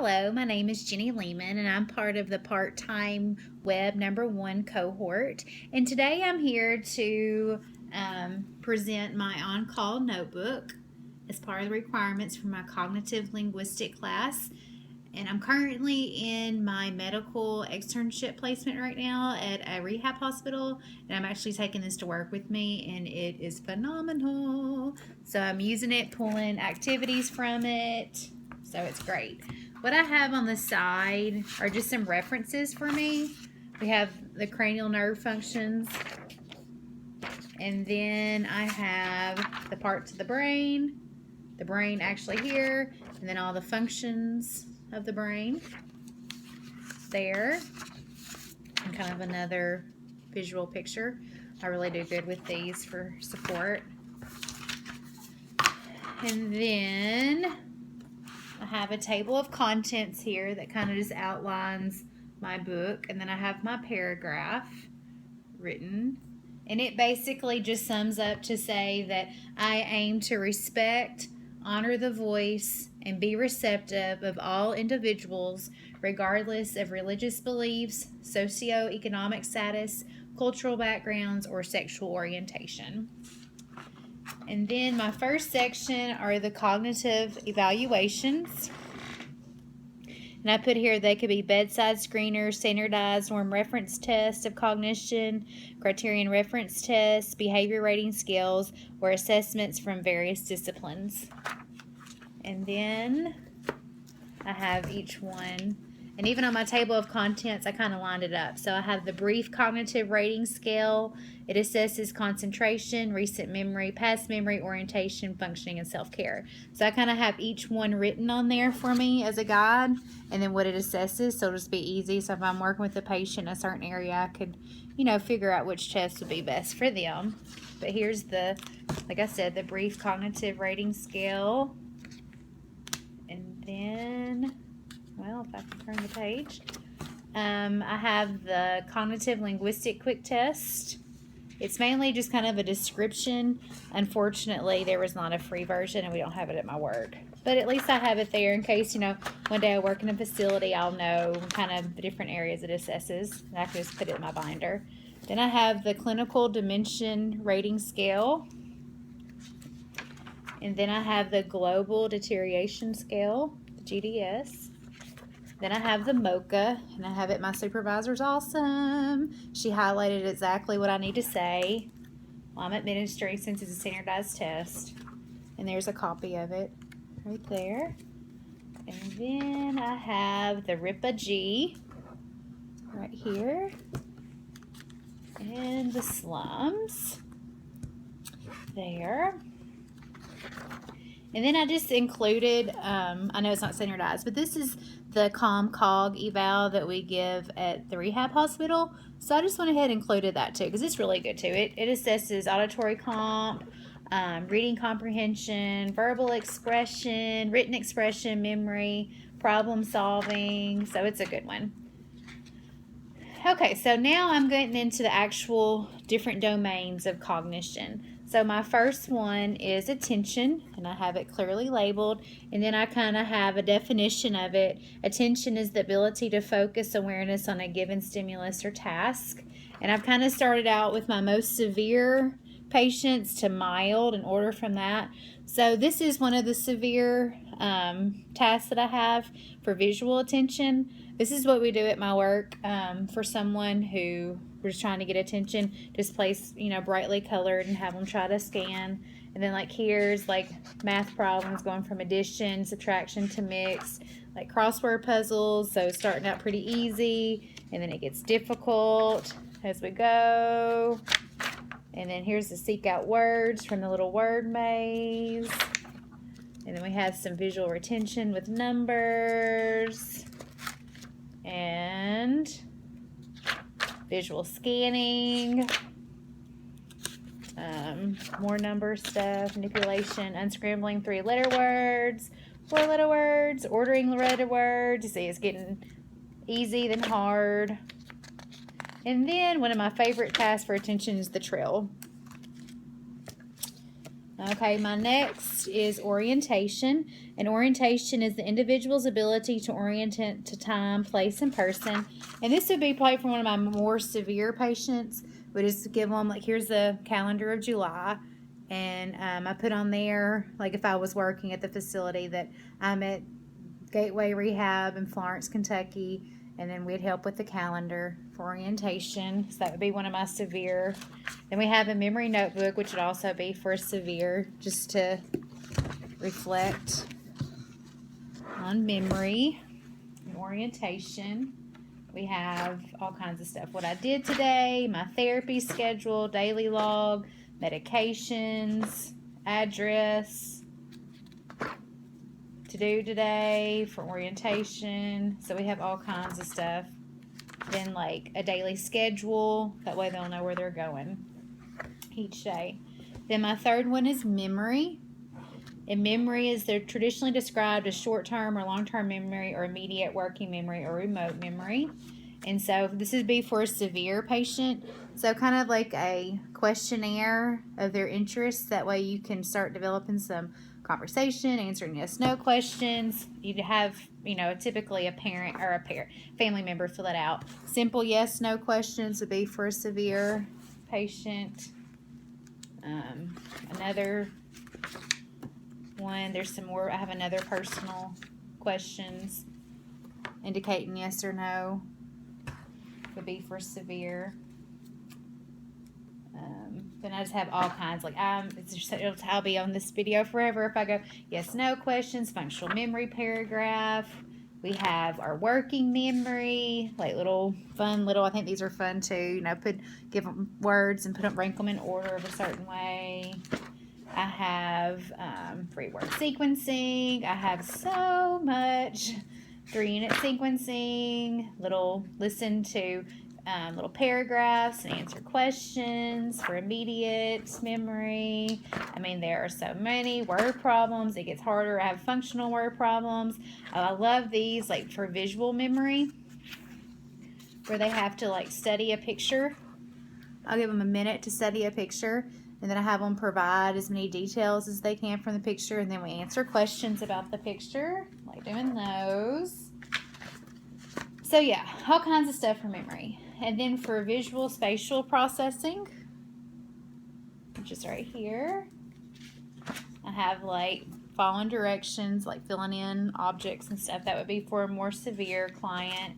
Hello, my name is Jenny Lehman, and I'm part of the part-time web #1 cohort. And today I'm here to present my on-call notebook as part of the requirements for my cognitive linguistic class. And I'm currently in my medical externship placement right now at a rehab hospital, and I'm actually taking this to work with me, and it is phenomenal. So I'm using it, pulling activities from it, so it's great. What I have on the side are just some references for me. We have the cranial nerve functions, and then I have the parts of the brain actually here, and then all the functions of the brain there, and kind of another visual picture. I really do good with these for support. And then I have a table of contents here that kind of just outlines my book, and then I have my paragraph written, and it basically just sums up to say that I aim to respect, honor the voice, and be receptive of all individuals regardless of religious beliefs, socioeconomic status, cultural backgrounds, or sexual orientation. And then my first section are the cognitive evaluations. And I put here they could be bedside screeners, standardized norm reference tests of cognition, criterion reference tests, behavior rating scales, or assessments from various disciplines. And then I have each one. And even on my table of contents, I kind of lined it up. So I have the brief cognitive rating scale. It assesses concentration, recent memory, past memory, orientation, functioning, and self-care. So I kind of have each one written on there for me as a guide, and then what it assesses. So it'll just be easy. So if I'm working with a patient in a certain area, I could, figure out which test would be best for them. But here's like I said, the brief cognitive rating scale. And then, well, if I can turn the page, I have the cognitive linguistic quick test. It's mainly just kind of a description. Unfortunately, there was not a free version, and we don't have it at my work. But at least I have it there in case, one day I work in a facility, I'll know kind of the different areas it assesses, and I can just put it in my binder. Then I have the clinical dimension rating scale. And then I have the global deterioration scale, the GDS. Then I have the MOCA, and I have it. My supervisor's awesome. She highlighted exactly what I need to say while I'm administering, since it's a standardized test. And there's a copy of it right there. And then I have the RIPA-G right here. And the slums there. And then I just included, I know it's not standardized, but this is the COM-COG eval that we give at the rehab hospital. So I just went ahead and included that too, because it's really good too. It assesses auditory comp, reading comprehension, verbal expression, written expression, memory, problem solving. So it's a good one. Okay, so now I'm getting into the actual different domains of cognition. So my first one is attention, and I have it clearly labeled, and then I kind of have a definition of it. Attention is the ability to focus awareness on a given stimulus or task. And I've kind of started out with my most severe patients to mild in order from that. So this is one of the severe tasks that I have for visual attention. This is what we do at my work for someone who we're just trying to get attention. Just place, brightly colored and have them try to scan. And then like here's like math problems going from addition, subtraction to mix, like crossword puzzles. So starting out pretty easy, and then it gets difficult as we go. And then here's the seek out words from the little word maze. And then we have some visual retention with numbers and visual scanning, more number stuff, manipulation, unscrambling 3-letter words, 4-letter words, ordering letter words. You see, it's getting easy then hard. And then one of my favorite tasks for attention is the trill. Okay, my next is orientation. And orientation is the individual's ability to orient to time, place, and person. And this would be probably for one of my more severe patients. We just give them, like, here's the calendar of July. And I put on there, like, if I was working at the facility, that I'm at Gateway Rehab in Florence, Kentucky. And then we'd help with the calendar for orientation. So that would be one of my severe. Then we have a memory notebook, which would also be for severe, just to reflect on memory and orientation. We have all kinds of stuff. What I did today, my therapy schedule, daily log, medications, address, to do today for orientation. So we have all kinds of stuff. Then like a daily schedule. That way they'll know where they're going each day. Then my third one is memory. And memory is they're traditionally described as short-term or long-term memory or immediate working memory or remote memory. And so this would be for a severe patient. So kind of like a questionnaire of their interests. That way you can start developing some conversation, answering yes/no questions. You'd have, typically a parent or a family member fill it out. Simple yes/no questions would be for a severe patient. Another one, there's some more. I have another personal questions indicating yes or no would be for severe. Then I just have all kinds, like I'll be on this video forever if I go yes/no questions, functional memory paragraph. We have our working memory, like I think these are fun too. Give them words and rank them in order of a certain way. I have 3-word sequencing. I have so much 3-unit sequencing. Listen to little paragraphs and answer questions for immediate memory. There are so many word problems. It gets harder. I have functional word problems. I love these, like for visual memory, where they have to study a picture. I'll give them a minute to study a picture, and then I have them provide as many details as they can from the picture, and then we answer questions about the picture, like doing those. So yeah, all kinds of stuff for memory. And then for visual spatial processing, which is right here, I have following directions, like filling in objects and stuff. That would be for a more severe client.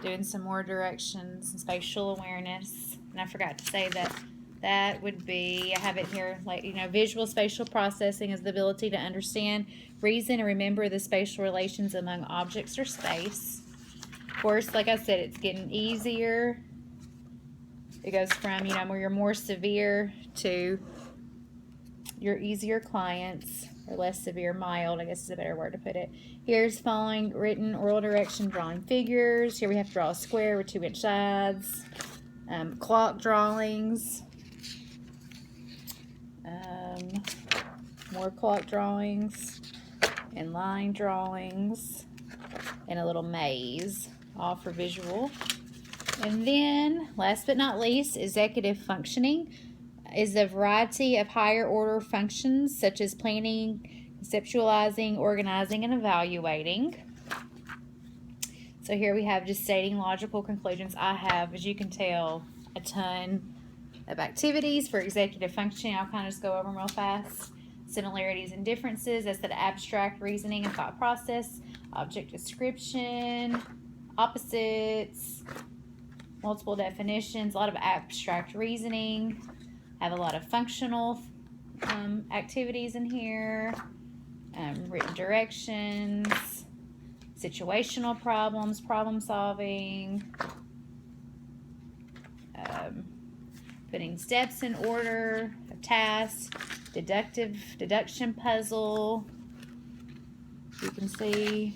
Doing some more directions and spatial awareness. And I forgot to say that would be, I have it here, visual spatial processing is the ability to understand, reason, and remember the spatial relations among objects or space. Of course, like I said, it's getting easier. It goes from, where you're more severe to your easier clients, or less severe, mild, I guess is a better word to put it. Here's following written oral direction, drawing figures. Here we have to draw a square with 2-inch sides. Clock drawings. More clock drawings. And line drawings. And a little maze, all for visual. And then, last but not least, executive functioning is a variety of higher order functions such as planning, conceptualizing, organizing, and evaluating. So here we have just stating logical conclusions. I have, as you can tell, a ton of activities for executive functioning. I'll kind of just go over them real fast. Similarities and differences, that's the abstract reasoning and thought process. Object description, opposites, multiple definitions, a lot of abstract reasoning. I have a lot of functional activities in here, written directions, situational problems, problem solving, putting steps in order, a task, deduction puzzle. You can see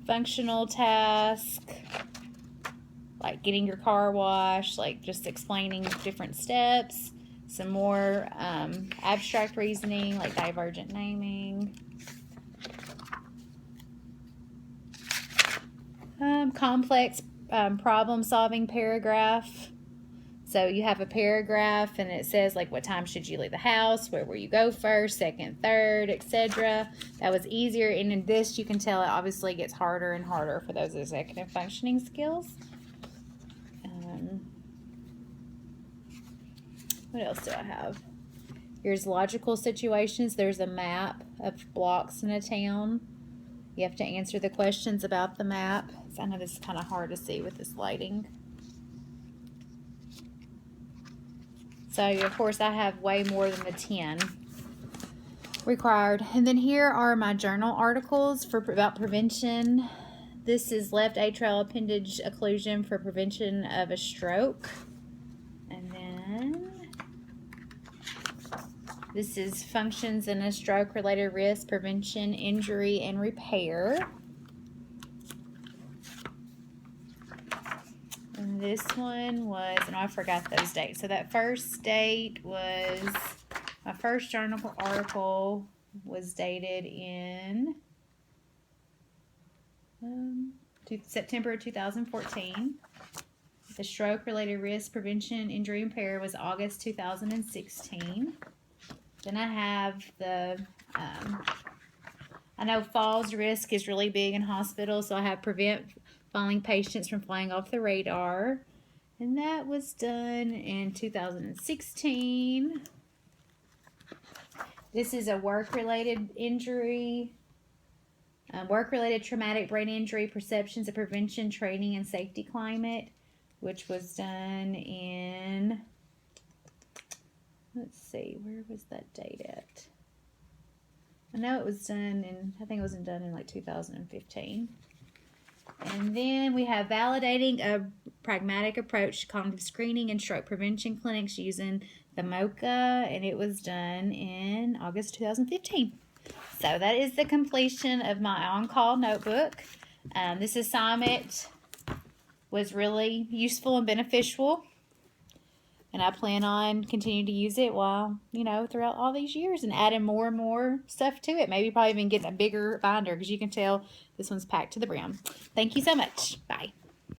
functional task, like getting your car washed, like just explaining different steps. Some more abstract reasoning, like divergent naming. Complex problem solving paragraph. So you have a paragraph and it says like what time should you leave the house, where will you go first, second, third, etc. That was easier, and in this you can tell it obviously gets harder and harder for those executive functioning skills. What else do I have? Here's logical situations. There's a map of blocks in a town. You have to answer the questions about the map. So I know this is kind of hard to see with this lighting. So, of course, I have way more than the 10 required. And then here are my journal articles about prevention. This is left atrial appendage occlusion for prevention of a stroke. And then this is functions in a stroke-related risk, prevention, injury, and repair. And this one was, and I forgot those dates. So that first date was, my first journal article was dated in September 2014. The stroke-related risk, prevention, injury, and repair was August 2016. Then I have the, I know falls risk is really big in hospitals, so I have prevent falling patients from flying off the radar. And that was done in 2016. This is a work-related injury, work-related traumatic brain injury, perceptions of prevention, training, and safety climate, which was done in, let's see, where was that date at? I know it was done in, I think it was done in like 2015. And then we have validating a pragmatic approach to cognitive screening and stroke prevention clinics using the MOCA, and it was done in August 2015. So that is the completion of my on-call notebook. This assignment was really useful and beneficial, and I plan on continuing to use it while, throughout all these years and adding more and more stuff to it. Maybe probably even getting a bigger binder, because you can tell this one's packed to the brim. Thank you so much. Bye.